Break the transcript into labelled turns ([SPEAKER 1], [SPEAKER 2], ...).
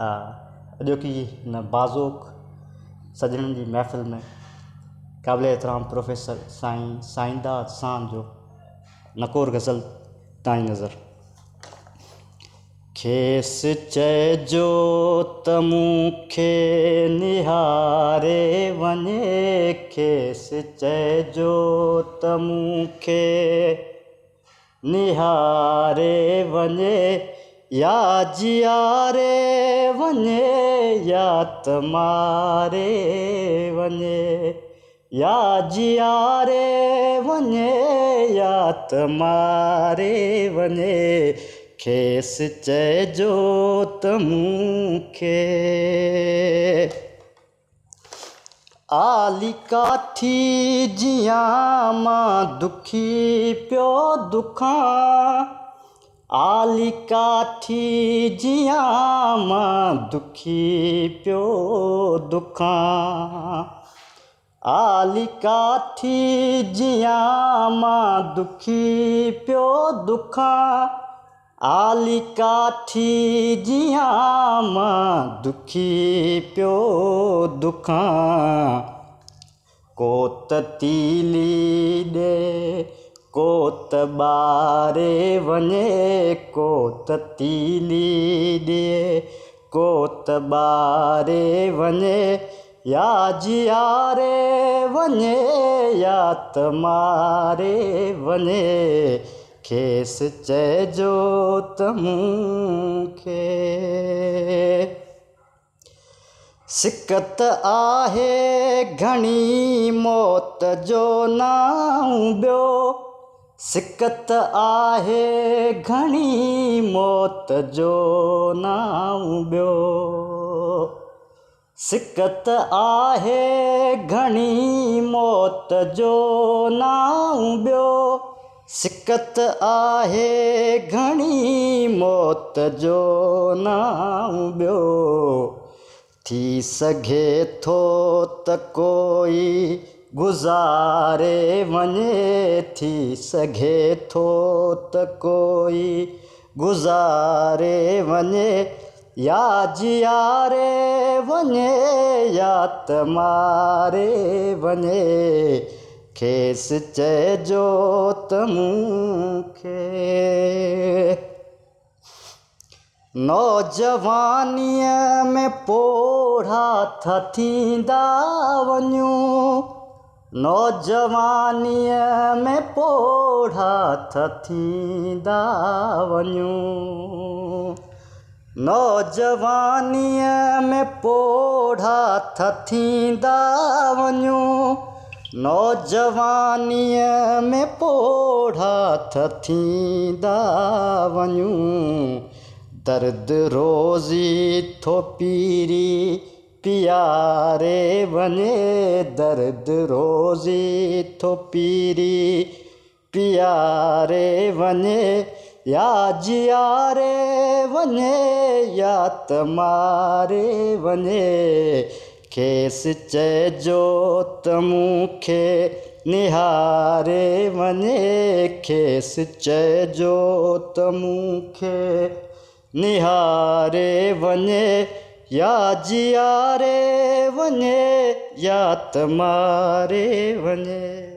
[SPEAKER 1] अॼोकी हिन बाज़ोक सजणनि जी महफ़िल में क़ाबिल एहतराम प्रोफेसर साईं साईंदाद साहब जो नकोर गज़ल ताईं नज़र। खेसि चइजो त मूंखे निहारे वञे, खेसि चइजो त मूंखे निहारे वञे, या जियारे वञे या त मारे वञे, या जियारे वञे या त मारे वञे, खेसि चइजो त मूंखे। आली काठी जियां मां दुखी पियो दुखां, आली काठी जियां मां दुखी पियो दुखां, आली काठी जियां मां दुखी पियो दुखां, आली काठी जियां मां दुखी पियो दुखां, को त तीली ॾे को त ॿारे वञे, को त तीली ॾे को त ॿारे वञे, या जियारे वञे या त मारे वञे, खेसि चइजो त मूंखे। सिकत आहे घणी मौत जो नाऊं ॿियो, सिकत आहे घणी मौत जो नाऊं ॿियो, सिकत आहे घणी मौत जो नाऊं ॿियो, सिकत आहे घणी मौत जो नाऊं ॿियो, थी सघे थो त कोई गुज़ारे वञे, थी सघे थो त कोई गुज़ारे वञे, या जियारे वञे या त मारे वञे, खेसि चइजो त मूंखे। नौजवानीअ में पोढ़ा था थींदा वञूं, नौजवानीअ में पोढ़ा था थींदा वञूं, नौजवानीअ में पोढ़ा था थींदा वञूं, नौजवानीअ में पोढ़ा था थींदा वञूं, दर्द रोज़ी थो पीरी पियारे वञे, दर्द रोज़ी थो पीरी पियारे वञे, या जियारे वञे या त मारे वञे, खेसि चइजो त मूंखे निहारे वञे, खेसि चइजो त मूंखे निहारे वञे, या जियारे वञे या त मारे वञे।